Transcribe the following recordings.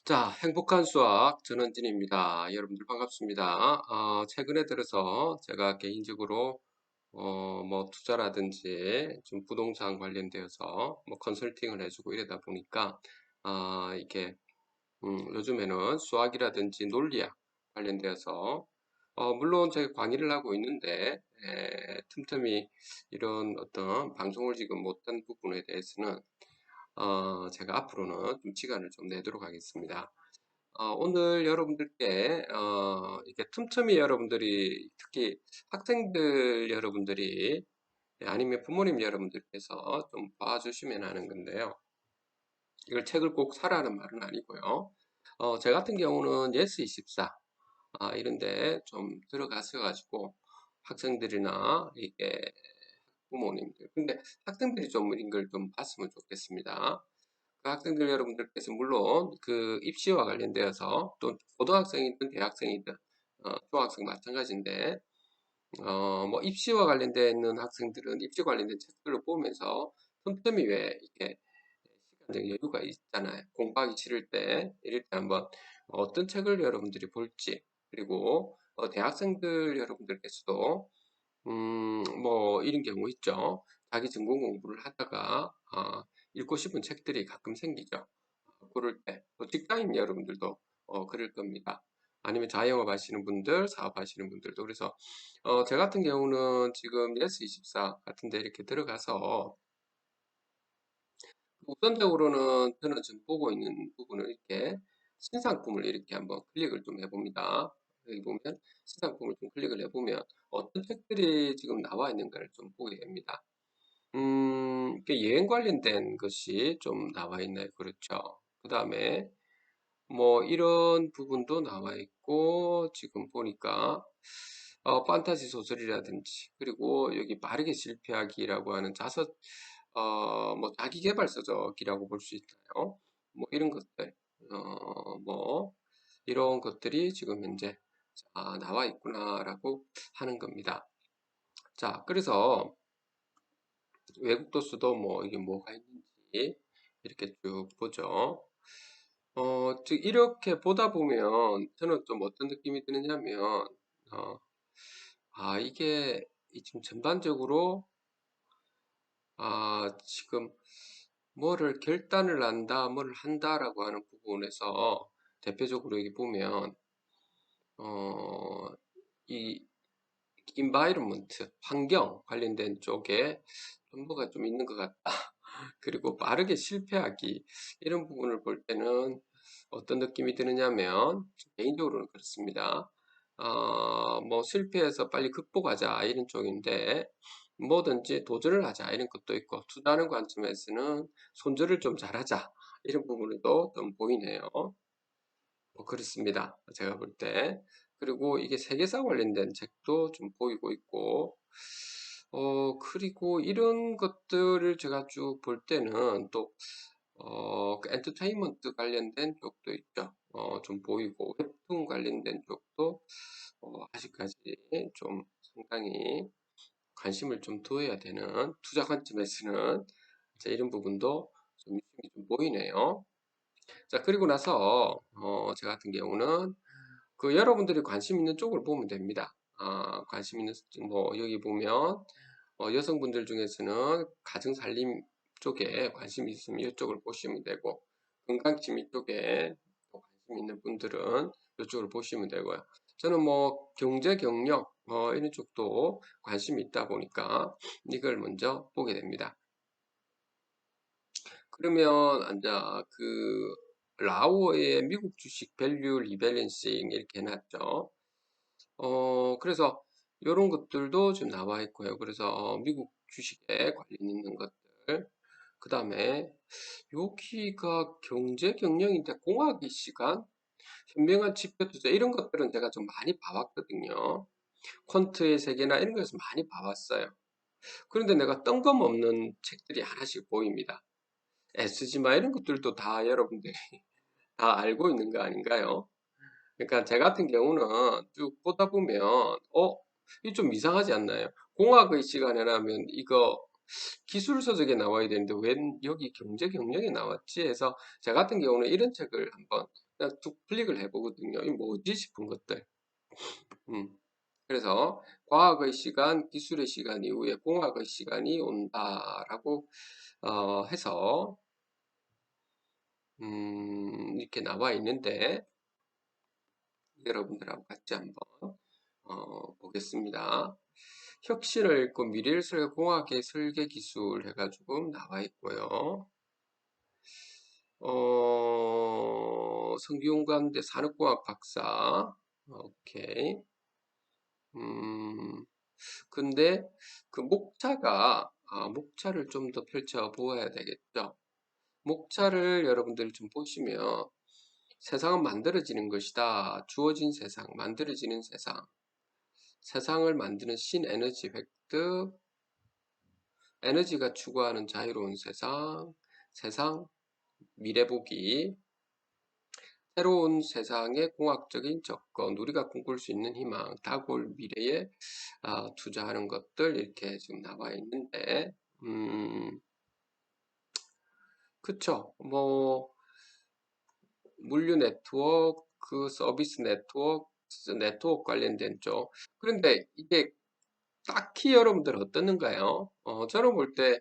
자, 행복한 수학 전원진입니다. 여러분들 반갑습니다. 최근에 들어서 제가 개인적으로 뭐 투자라든지 좀 부동산 관련되어서 뭐 컨설팅을 해주고 이러다 보니까 이게 요즘에는 수학이라든지 논리학 관련되어서 물론 제가 강의를 하고 있는데 틈틈이 이런 어떤 방송을 지금 못한 부분에 대해서는 제가 앞으로는 좀 시간을 좀 내도록 하겠습니다. 오늘 여러분들께 이렇게 틈틈이 여러분들이 특히 학생들 여러분들이 아니면 부모님 여러분들께서 좀 봐주시면 하는 건데요. 이걸 책을 꼭 사라는 말은 아니고요. 제 같은 경우는 예스24 이런데 좀 들어가서 가지고 학생들이나 이게 부모님들 근데 학생들이 좀 이런 걸 좀 봤으면 좋겠습니다. 그 학생들 여러분들께서 물론 그 입시와 관련되어서 또 고등학생이든 대학생이든 중학생 마찬가지인데 뭐 입시와 관련되어 있는 학생들은 입시 관련된 책들을 보면서 틈틈이 왜 이렇게 시간적 여유가 있잖아요. 공부하기 싫을 때 이럴 때 한번 어떤 책을 여러분들이 볼지 그리고 대학생들 여러분들께서도 뭐 이런 경우 있죠. 자기 전공 공부를 하다가 읽고 싶은 책들이 가끔 생기죠. 그럴 때, 또 직장인 여러분들도 그럴 겁니다. 아니면 자영업 하시는 분들, 사업 하시는 분들도. 그래서 저 같은 경우는 지금 예스24 같은 데 이렇게 들어가서 우선적으로는 저는 지금 보고 있는 부분을 이렇게 신상품을 이렇게 한번 클릭을 좀 해봅니다. 여기 보면 신상품을 좀 클릭을 해보면 어떤 책들이 지금 나와 있는가를 좀 보게 됩니다. 이게 여행 관련된 것이 좀 나와 있나요? 그렇죠. 그 다음에 뭐 이런 부분도 나와 있고 지금 보니까 판타지 소설이라든지 그리고 여기 빠르게 실패하기라고 하는 자서 뭐 자기계발서적이라고 볼 수 있나요? 뭐 이런 것들 뭐 이런 것들이 지금 현재 나와 있구나라고 하는 겁니다. 자, 그래서 외국 도수도 뭐 이게 뭐가 있는지 이렇게 쭉 보죠. 즉 이렇게 보다 보면 저는 좀 어떤 느낌이 드느냐면 어, 이게 지금 전반적으로 지금 뭐를 결단을 한다, 뭐를 한다라고 하는 부분에서 대표적으로 여기 보면 어, 이 environment, 환경 관련된 쪽에 정보가 좀 있는 것 같다. 그리고 빠르게 실패하기 이런 부분을 볼 때는 어떤 느낌이 드느냐면 개인적으로는 그렇습니다. 뭐 실패해서 빨리 극복하자 이런 쪽인데 뭐든지 도전을 하자 이런 것도 있고 투자하는 관점에서는 손절을 좀 잘하자 이런 부분도 좀 보이네요. 뭐 그렇습니다. 제가 볼 때. 그리고 이게 세계사 관련된 책도 좀 보이고 있고, 그리고 이런 것들을 제가 쭉 볼 때는 또, 그 엔터테인먼트 관련된 쪽도 있죠. 좀 보이고, 웹툰 관련된 쪽도, 아직까지 좀 상당히 관심을 좀 두어야 되는 투자 관점에서는 이제 이런 부분도 좀 유심히 좀 보이네요. 자, 그리고 나서 저 같은 경우는 그 여러분들이 관심 있는 쪽을 보면 됩니다. 관심 있는 뭐 여기 보면 여성분들 중에서는 가정살림 쪽에 관심 있으면 이쪽을 보시면 되고 건강취미 쪽에 또 관심 있는 분들은 이쪽을 보시면 되고요. 저는 뭐 경제 경력 이런 쪽도 관심이 있다 보니까 이걸 먼저 보게 됩니다. 그러면 이제 그 라오의 미국 주식 밸류 리밸런싱 이렇게 해놨죠. 그래서 이런 것들도 지금 나와 있고요. 그래서 미국 주식에 관련 있는 것들. 그 다음에 여기가 경제 경영인데 공학의 시간, 현명한 지표 투자 이런 것들은 제가 좀 많이 봐왔거든요. 퀀트의 세계나 이런 것에서 많이 봐왔어요. 그런데 내가 뜬금없는 책들이 하나씩 보입니다. SG마 이런 것들도 다 여러분들이 다 알고 있는 거 아닌가요? 그러니까 제 같은 경우는 쭉 보다 보면 이게 좀 이상하지 않나요? 공학의 시간에라면 이거 기술 서적에 나와야 되는데 웬 여기 경제 경영에 나왔지 해서 제 같은 경우는 이런 책을 한번 그냥 쭉 클릭을 해보거든요. 이 뭐지 싶은 것들. 음. 그래서 과학의 시간, 기술의 시간 이후에 공학의 시간이 온다라고 해서 이렇게 나와 있는데 여러분들하고 같이 한번 보겠습니다. 혁신을 읽고 미래를 설계 공학의 설계 기술 해가지고 나와 있고요. 성균관대 산업공학 박사. 오케이. 근데 그 목차를 좀 더 펼쳐 보아야 되겠죠. 목차를 여러분들이 좀 보시면 세상은 만들어지는 것이다. 주어진 세상, 만들어지는 세상. 세상을 만드는 신에너지 획득, 에너지가 추구하는 자유로운 세상, 세상, 미래 보기, 새로운 세상의 공학적인 접근, 우리가 꿈꿀 수 있는 희망, 다가올 미래에 투자하는 것들 이렇게 지금 나와 있는데, 그쵸? 뭐 물류 네트워크, 서비스 네트워크 관련된 쪽. 그런데 이게 딱히 여러분들 어떻는가요? 저는 볼 때,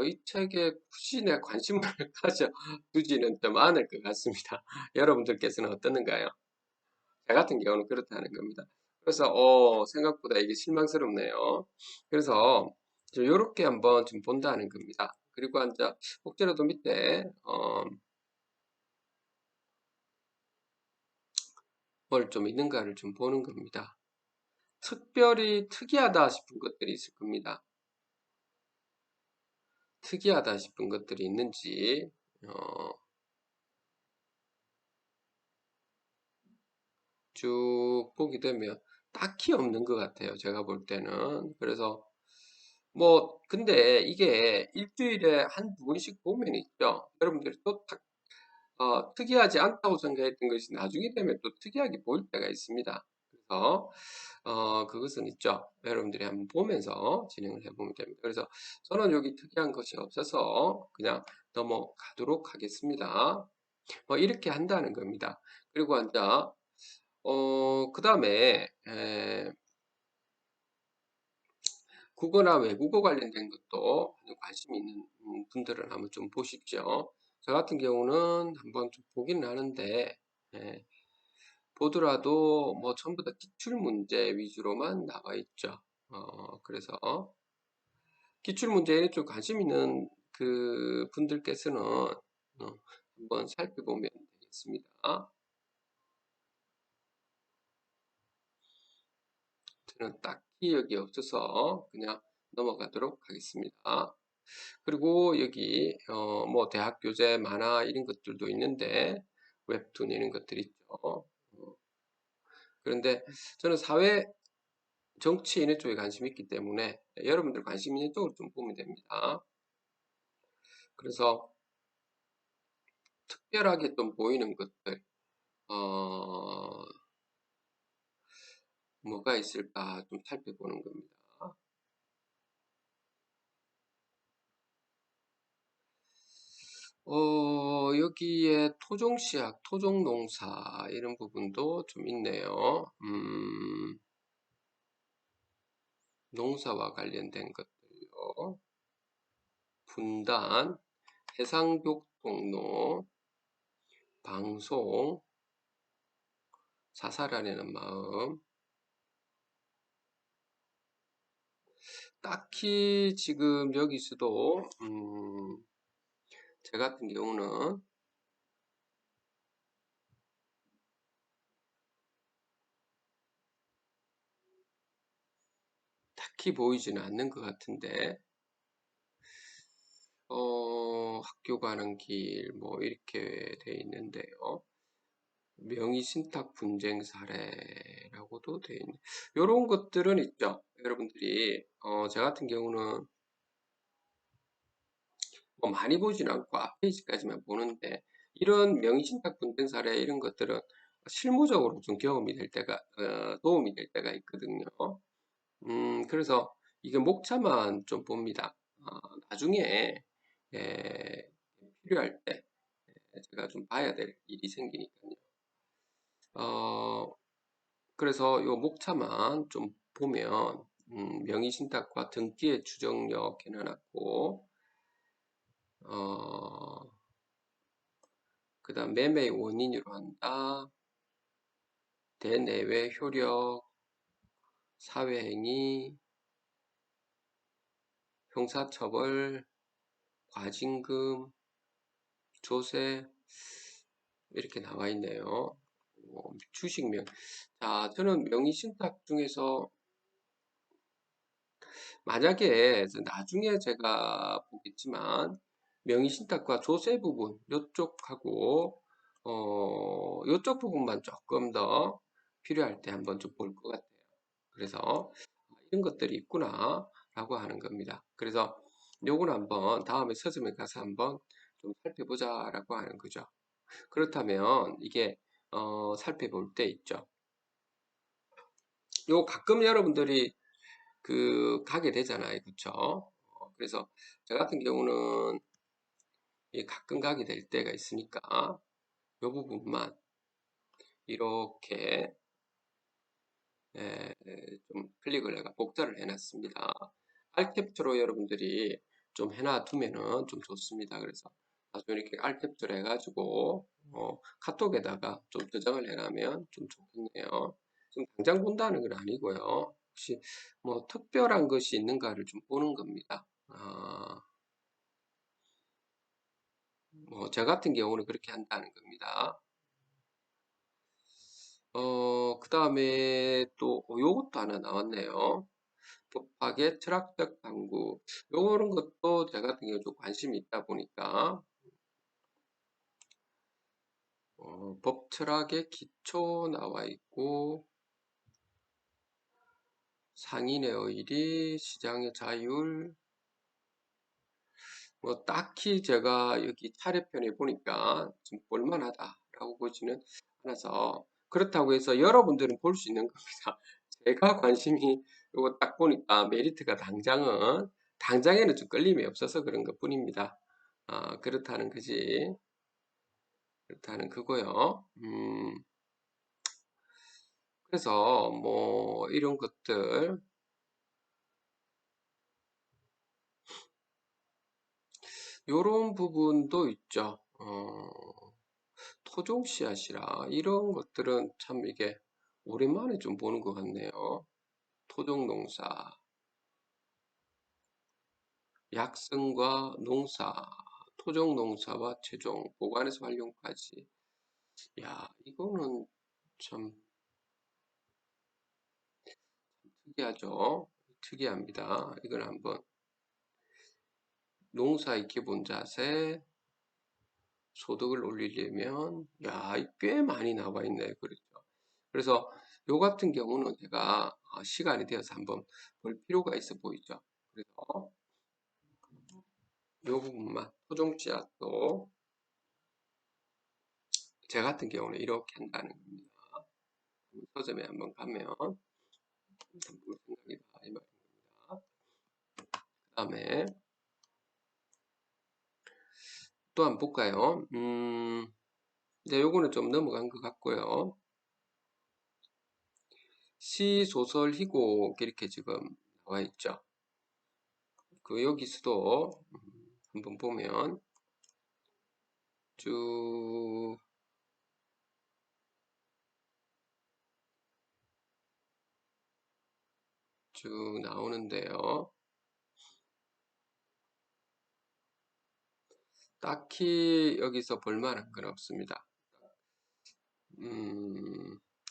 이 책에 굳이 내 관심을 가져두지는 좀 않을 것 같습니다. 여러분들께서는 어떻는가요? 저 같은 경우는 그렇다는 겁니다. 그래서, 생각보다 이게 실망스럽네요. 그래서, 이렇게 한번 좀 본다는 겁니다. 그리고 혹시라도 밑에, 뭘 좀 있는가를 좀 보는 겁니다. 특별히 특이하다 싶은 것들이 있을 겁니다. 특이하다 싶은 것들이 있는지 쭉 보게 되면 딱히 없는 것 같아요. 제가 볼 때는. 그래서 뭐 근데 이게 일주일에 한두 번씩 보면 있죠. 여러분들이 또 특이하지 않다고 생각했던 것이 나중에 되면 또 특이하게 보일 때가 있습니다. 그래서 그것은 있죠. 여러분들이 한번 보면서 진행을 해보면 됩니다. 그래서 저는 여기 특이한 것이 없어서 그냥 넘어가도록 하겠습니다. 뭐 이렇게 한다는 겁니다. 그리고 그 다음에 국어나 외국어 관련된 것도 관심 있는 분들은 한번 좀 보십시오. 저 같은 경우는 한번 좀 보기는 하는데 예, 보더라도 뭐 전부 다 기출 문제 위주로만 나와 있죠. 그래서 기출 문제에 좀 관심 있는 그 분들께서는 한번 살펴보면 되겠습니다. 저는 딱히 여기 없어서 그냥 넘어가도록 하겠습니다. 그리고 여기 뭐 대학 교재 만화 이런 것들도 있는데 웹툰 이런 것들이 있죠. 그런데 저는 사회 정치 이런 쪽에 관심이 있기 때문에 여러분들 관심 있는 쪽으로 좀 보면 됩니다. 그래서 특별하게 좀 보이는 것들 어, 뭐가 있을까 좀 살펴보는 겁니다. 여기에 토종씨앗, 토종농사 이런 부분도 좀 있네요. 농사와 관련된 것들요. 분단, 해상교통로, 방송, 자살하려는 마음. 딱히 지금 여기서도 제 같은 경우는 딱히 보이지는 않는 것 같은데 학교 가는 길 뭐 이렇게 돼 있는데요. 명의신탁 분쟁 사례라고도 돼 있는 이런 것들은 있죠. 여러분들이 저 같은 경우는 뭐 많이 보진 않고 앞 페이지까지만 보는데 이런 명의신탁 분쟁 사례 이런 것들은 실무적으로 좀 경험이 될 때가 도움이 될 때가 있거든요. 그래서 이게 목차만 좀 봅니다. 나중에 에, 필요할 때 제가 좀 봐야 될 일이 생기니까요. 그래서 요 목차만 좀 보면 명의신탁과 등기의 추정력 해놔놨고 그 다음 매매의 원인으로 한다. 대내외 효력, 사회행위, 형사처벌, 과징금, 조세 이렇게 나와 있네요. 주식명. 자, 저는 명의신탁 중에서 만약에 나중에 제가 보겠지만 명의신탁과 조세 부분 요쪽하고 요쪽 부분만 조금 더 필요할 때 한번 좀 볼 것 같아요. 그래서 이런 것들이 있구나 라고 하는 겁니다. 그래서 요거는 한번 다음에 서점에 가서 한번 좀 살펴보자 라고 하는 거죠. 그렇다면 이게 살펴볼 때 있죠. 요 가끔 여러분들이 그 가게 되잖아요. 그쵸? 그래서 저 같은 경우는 가끔 가게 될 때가 있으니까 요 부분만 이렇게 좀 클릭을 해가 복사를 해놨습니다. 알캡처로 여러분들이 좀 해놔두면은 좀 좋습니다. 그래서 나중에 이렇게 알캡처를 해가지고 카톡에다가 좀 저장을 해놓으면 좀 좋겠네요. 지금 당장 본다는 건 아니고요. 혹시 뭐 특별한 것이 있는가를 좀 보는 겁니다. 뭐 저 같은 경우는 그렇게 한다는 겁니다. 그 다음에 또 요것도 하나 나왔네요. 법학의 철학적 강구. 요런 것도 저 같은 경우 좀 관심이 있다 보니까 법 철학의 기초 나와 있고 상인의 의리, 시장의 자율. 뭐 딱히 제가 여기 차례편에 보니까 좀 볼만하다라고 보지는 않아서 그렇다고 해서 여러분들은 볼 수 있는 겁니다. 제가 관심이 이거 딱 보니까 메리트가 당장에는 좀 끌림이 없어서 그런 것 뿐입니다. 그렇다는 거지. 그렇다는 그거요. 그래서 뭐 이런 것들 요런 부분도 있죠. 토종 씨앗이라 이런 것들은 참 이게 오랜만에 좀 보는 것 같네요. 토종 농사, 약성과 농사, 토종 농사와 최종 보관에서 활용까지. 야, 이거는 참 특이하죠. 특이합니다. 이걸 한번 농사의 기본 자세, 소득을 올리려면 꽤 많이 나와 있네요. 그렇죠. 그래서 요 같은 경우는 제가 시간이 되어서 한번 볼 필요가 있어 보이죠. 그래서 요 부분만 토종 씨앗도 제 같은 경우는 이렇게 한다는 겁니다. 서점에 한번 가면 볼 생각이다 이 말입니다. 그 다음에 또 한번 볼까요? 이제 요거는 좀 넘어간 것 같고요. 시, 소설, 희곡 이렇게 지금 나와 있죠. 그 여기서도 한번 보면 쭉 나오는데요. 딱히 여기서 볼만한 건 없습니다.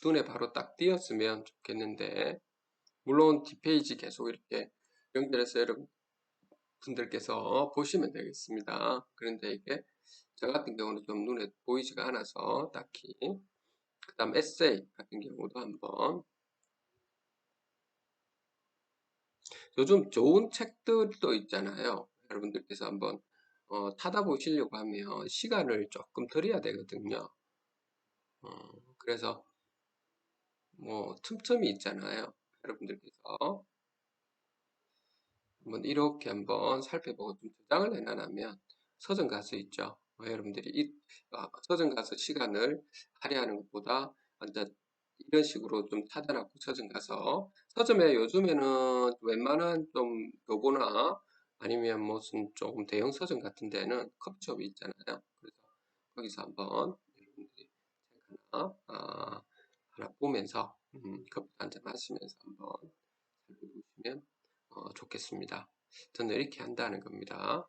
눈에 바로 딱 띄었으면 좋겠는데 물론 뒷페이지 계속 이렇게 연결해서 여러분들께서 보시면 되겠습니다. 그런데 이게 저 같은 경우는 좀 눈에 보이지가 않아서 딱히 그 다음 에세이 같은 경우도 한번 요즘 좋은 책들도 있잖아요. 여러분들께서 한번 타다 보시려고 하면 시간을 조금 들여야 되거든요. 그래서 뭐 틈틈이 있잖아요. 여러분들께서 한번 이렇게 한번 살펴보고 좀 저장을 해놔면 서점 가서 있죠. 여러분들이 서점 가서 시간을 할애하는 것보다 이제 이런 식으로 좀 찾아놨고 서점 가서 서점에 요즘에는 웬만한 좀 요거나 아니면 무슨 조금 대형 서점 같은 데는 커피숍이 있잖아요. 그래서 거기서 한번 여러분들이 책 하나 보면서 커피 한잔 마시면서 한번 살펴보시면 좋겠습니다. 저는 이렇게 한다는 겁니다.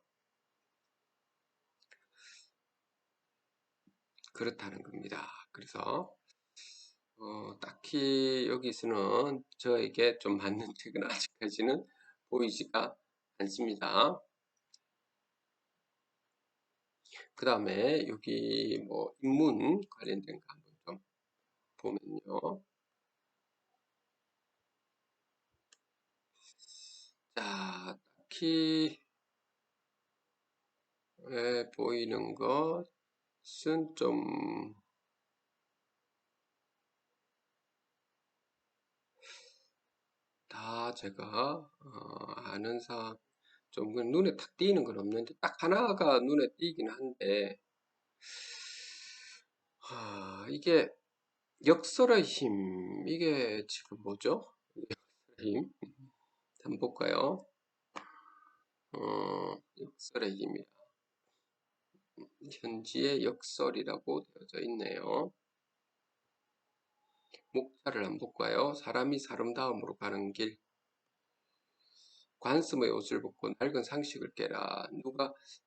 그렇다는 겁니다. 그래서 딱히 여기서는 저에게 좀 맞는 책은 아직까지는 보이지가 않습니다. 그 다음에 여기 뭐 인문 관련된 거 한번 좀 보면요. 자, 딱히 보이는 것은 좀 다 제가 아는 사항 좀 눈에 탁 띄는 건 없는데 딱 하나가 눈에 띄긴 한데 이게 역설의 힘 이게 지금 뭐죠? 역설의 힘 한번 볼까요? 역설의 힘이라 현지의 역설이라고 되어져 있네요. 목차를 한번 볼까요? 사람이 사람다움으로 가는 길 관습의 옷을 벗고 낡은 상식을 깨라.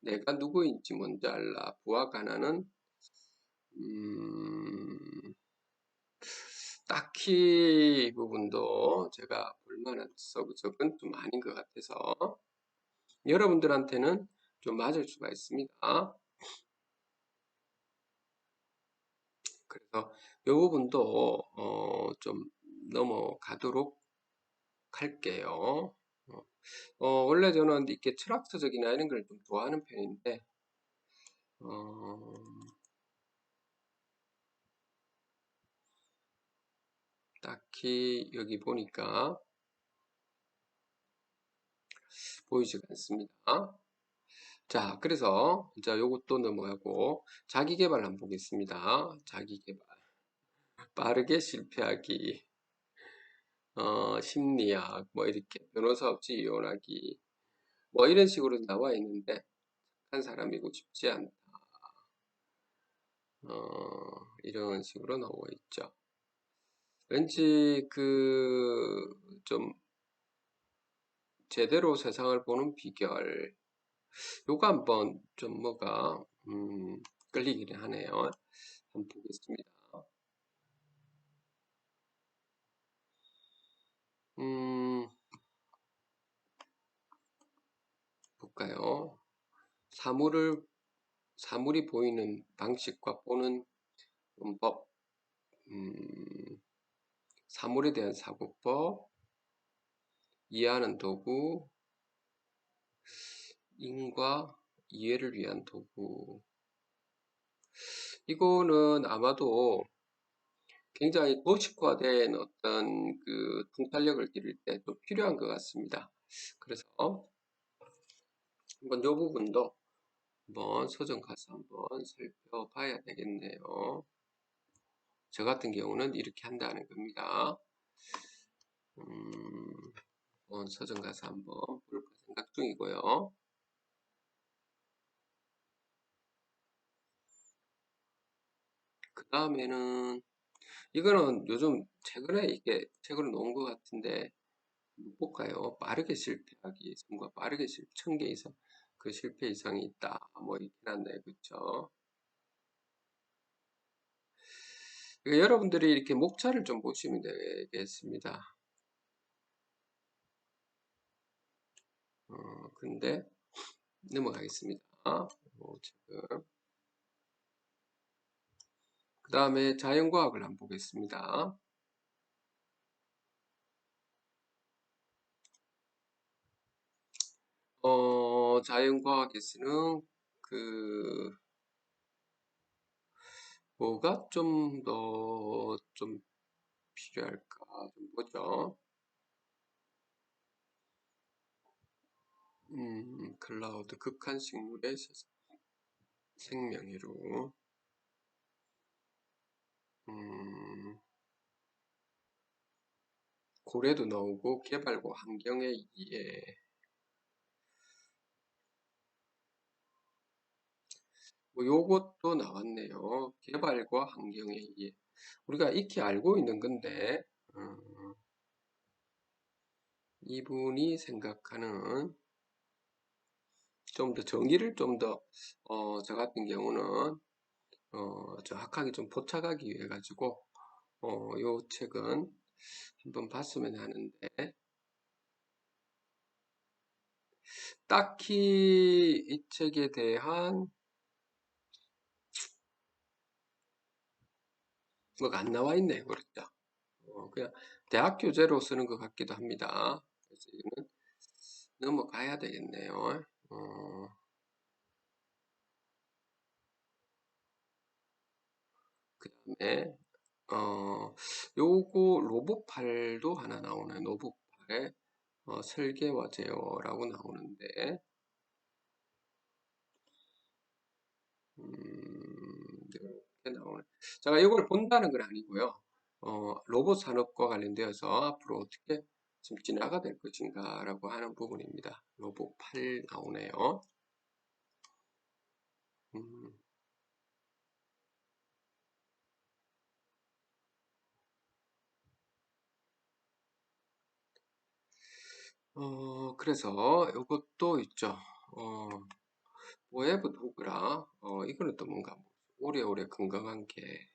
내가 누구인지 먼저 알라. 부와 가난은 딱히 이 부분도 제가 볼만한 서브적은 좀 아닌 것 같아서 여러분들한테는 좀 맞을 수가 있습니다. 그래서 이 부분도 좀 넘어가도록 할게요. 원래 저는 이렇게 철학서적이나 이런 걸 좀 좋아하는 편인데 어, 딱히 여기 보니까 보이지가 않습니다. 자, 그래서 이제 요것도 넘어가고 자기계발 한번 보겠습니다. 자기계발. 빠르게 실패하기, 심리학, 뭐 이렇게 변호사 없이 이혼하기, 뭐 이런 식으로 나와 있는데 한 사람이고 쉽지 않다. 이런 식으로 나와 있죠. 왠지 좀 제대로 세상을 보는 비결, 요거 한번 좀 끌리긴 하네요. 한번 보겠습니다. 볼까요? 사물이 보이는 방식과 보는 법, 사물에 대한 사고법, 이해하는 도구, 인과 이해를 위한 도구. 이거는 아마도 굉장히 도식화된 어떤 통찰력을 기를 때 또 필요한 것 같습니다. 그래서 한번 이 부분도 한번 서점 가서 한번 살펴봐야 되겠네요. 저 같은 경우는 이렇게 한다는 겁니다. 서점 가서 한번 볼까 생각 중이고요. 그 다음에는 이거는 요즘 최근에 이게 책으로 놓은 것 같은데 못 볼까요? 빠르게 실패하기 이상과 빠르게 1000개 이상 그 실패 이상이 있다 뭐 이렇게 났네요. 그쵸? 그러니까 여러분들이 이렇게 목차를 좀 보시면 되겠습니다. 근데 넘어가겠습니다. 지금 그 다음에 자연과학을 한번 보겠습니다. 자연과학에서는 뭐가 좀 더 좀 필요할까 좀 보죠. 클라우드 극한 식물의 생명회로 고래도 나오고 개발과 환경의 이해. 뭐 요것도 나왔네요. 개발과 환경의 이해. 우리가 익히 알고 있는 건데 이분이 생각하는 좀 더 정의를 좀 더 저 같은 경우는 정확하게 좀 포착하기 위해 가지고 요 책은 한번 봤으면 하는데 딱히 이 책에 대한 뭐가 안 나와 있네요. 그렇죠. 그냥 대학 교재로 쓰는 것 같기도 합니다. 그래서 이거는 넘어가야 되겠네요. 그 다음에 요거 로봇팔도 하나 나오네. 로봇팔의 설계와 제어라고 나오는데 이렇게 나오네. 제가 이걸 본다는 건 아니고요. 로봇 산업과 관련되어서 앞으로 어떻게 좀 진화가 될 것인가 라고 하는 부분입니다. 로봇8 나오네요. 음, 그래서 이것도 있죠. 어, 웨브 도그라. 이거는 또 뭔가 오래오래 건강한 게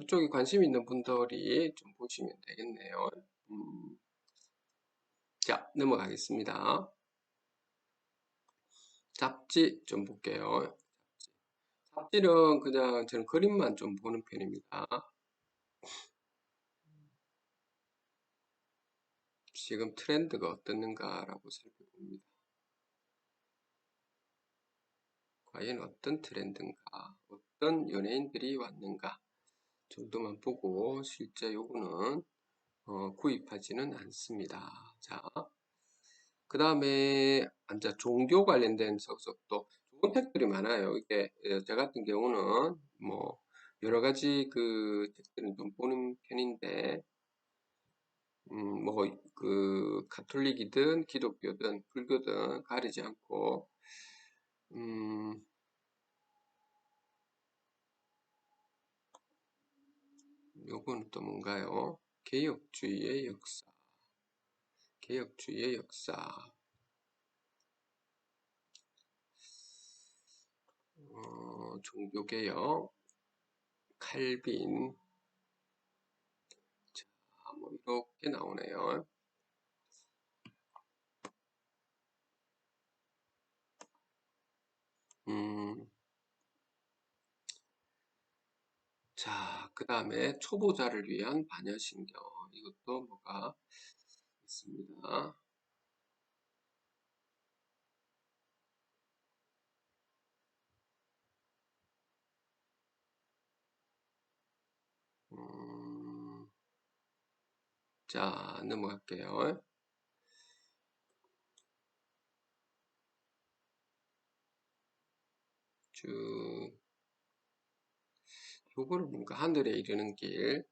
이쪽에 관심 있는 분들이 좀 보시면 되겠네요. 음, 자, 넘어가겠습니다. 잡지 좀 볼게요. 잡지는 그냥 저는 그림만 좀 보는 편입니다. 지금 트렌드가 어떻는가라고 살펴봅니다. 과연 어떤 트렌드인가, 어떤 연예인들이 왔는가 정도만 보고 실제 요거는 구입하지는 않습니다. 자, 그 다음에 이제 종교 관련된 서적도 좋은 책들이 많아요. 이게 저 같은 경우는 뭐 여러 가지 그 책들은 좀 보는 편인데 뭐 그 가톨릭이든 기독교든 불교든 가리지 않고 음 요거는 또 뭔가요? 개혁주의의 역사, 개혁주의의 역사, 종교개혁, 칼빈, 자, 뭐 이렇게 나오네요. 음, 자, 그 다음에 초보자를 위한 반야신경, 이것도 뭐가 있습니다. 자, 넘어갈게요. 쭉, 요거는 뭔가 하늘에 이르는 길,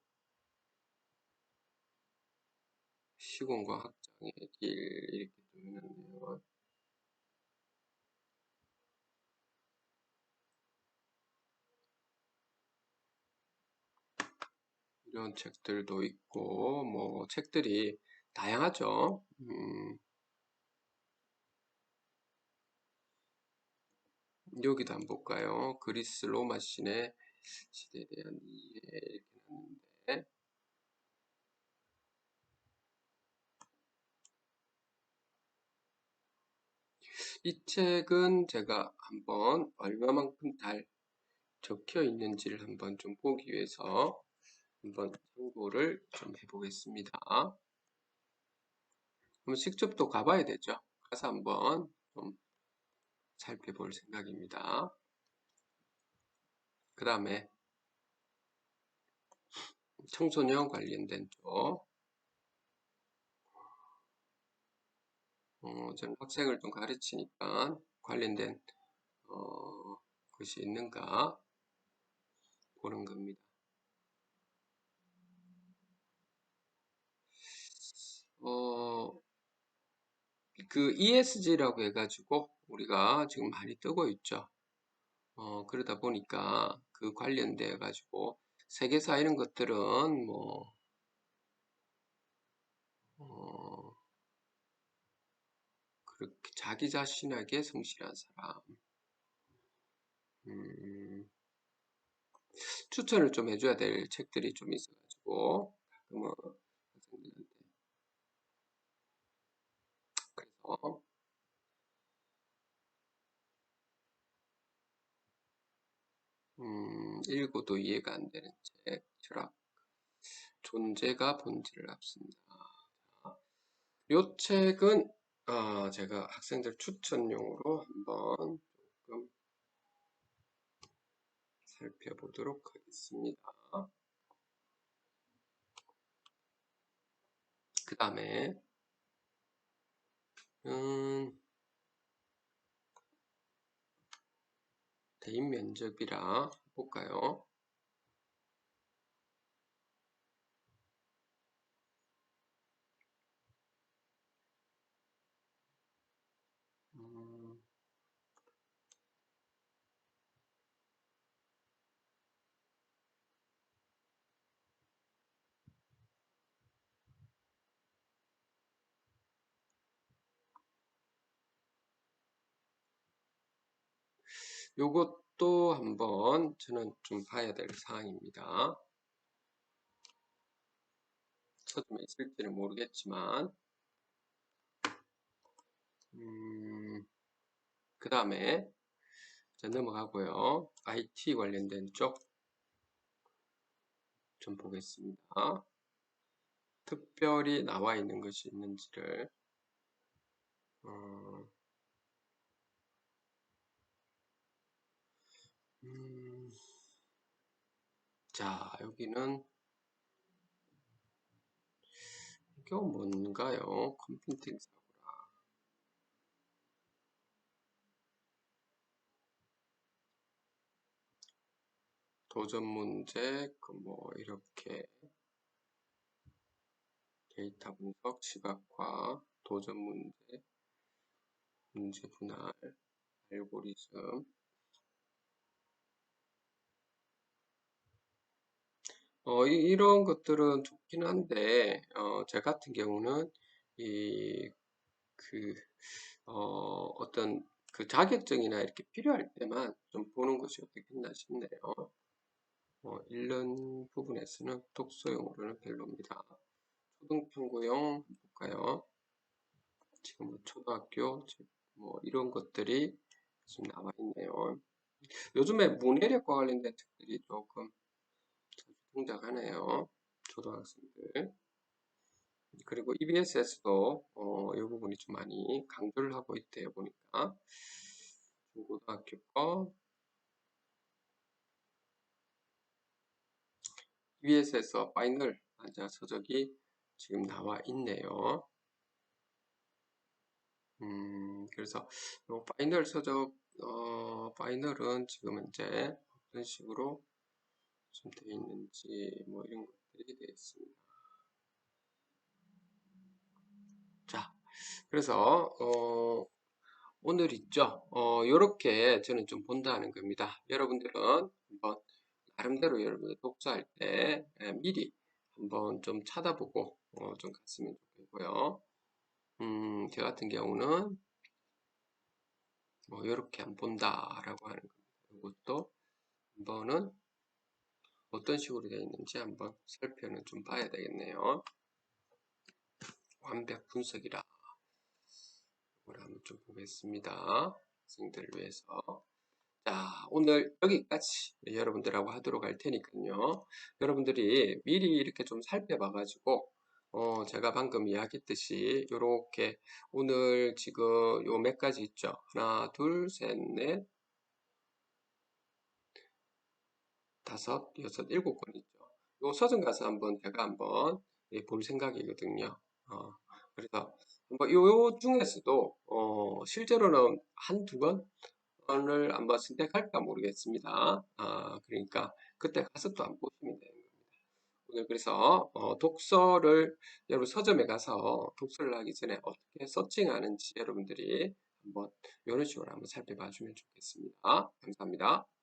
시공과 확장의 길, 이렇게 좀 해놨네요. 이런 책들도 있고, 뭐, 책들이 다양하죠. 여기도 한번 볼까요? 그리스 로마 신의 시대에 대한 이해, 이렇게 나왔는데, 이 책은 제가 한번 얼마만큼 달 적혀 있는지를 한번 좀 보기 위해서 한번 참고를 좀 해보겠습니다. 한번 직접 또 가봐야 되죠. 가서 한번 좀 살펴볼 생각입니다. 그 다음에 청소년 관련된 쪽, 저는 학생을 좀 가르치니까 관련된 것이 있는가 보는 겁니다. 어, 그 ESG라고 해가지고 우리가 지금 많이 뜨고 있죠. 그러다 보니까 그 관련돼 가지고 세계사 이런 것들은 뭐, 어, 그렇게 자기 자신에게 성실한 사람, 음, 추천을 좀 해줘야 될 책들이 좀 있어가지고, 가끔은 학생들한테. 그래서, 읽어도 이해가 안 되는 책, 철학, 존재가 본질을 앞선다. 요 책은, 제가 학생들 추천용으로 한번 조금 살펴보도록 하겠습니다. 그 다음에, 대인 면접이라 볼까요? 음, 요것도 한번 저는 좀 봐야 될 사항입니다. 서점에 있을지는 모르겠지만, 그 다음에 넘어가고요. IT 관련된 쪽 좀 보겠습니다. 특별히 나와 있는 것이 있는지를, 어, 음, 자, 여기는 이거 뭔가요? 컴퓨팅 도전 문제, 그 뭐 이렇게 데이터 분석, 시각화, 도전 문제, 문제 분할, 알고리즘. 이런 것들은 좋긴 한데, 제 같은 경우는 이, 그, 어떤 그 자격증이나 이렇게 필요할 때만 좀 보는 것이 어떻겠나 싶네요. 읽는 부분에서는 독서용으로는 별로입니다. 초등탐구용 볼까요? 지금 뭐 초등학교 뭐 이런 것들이 지금 나와 있네요. 요즘에 문해력과 관련된 책들이 조금 자주 등장하네요. 초등학생들. 그리고 EBS에서도 이 부분이 좀 많이 강조를 하고 있대요. 보니까 중고등학교 거 EBS에서 파이널 한자 서적이 지금 나와 있네요. 그래서 요 파이널 서적 파이널은 지금 이제 어떤 식으로 좀 되어 있는지 뭐 이런 것들이 되어 있습니다. 자, 그래서 오늘 있죠. 이렇게 저는 좀 본다는 겁니다. 여러분들은 한번 나름대로 여러분들 독서할 때 미리 한번 좀 찾아보고 좀 갔으면 좋겠고요. 저 같은 경우는 뭐 이렇게 안 본다라고 하는 겁니다. 이것도 한번은 어떤 식으로 되어 있는지 한번 살펴는 좀 봐야 되겠네요. 완벽 분석이라 이걸 한번 좀 보겠습니다. 학생들을 위해서. 자, 오늘 여기까지 여러분들하고 하도록 할 테니까요. 여러분들이 미리 이렇게 좀 살펴봐가지고, 제가 방금 이야기했듯이, 요렇게 오늘 지금 요 몇 가지 있죠? 하나, 둘, 셋, 넷, 다섯, 여섯, 일곱 권 있죠. 요 서점 가서 한번 제가 한번 볼 생각이거든요. 그래서 한번 요 중에서도, 실제로는 한두 권? 을 한번 선택할까 모르겠습니다. 그러니까 그때 가서 또 한번 보시면 돼요. 오늘 그래서 독서를 여러분 서점에 가서 독서를 하기 전에 어떻게 서칭하는지 여러분들이 한번 이런 식으로 한번 살펴봐 주면 좋겠습니다. 감사합니다.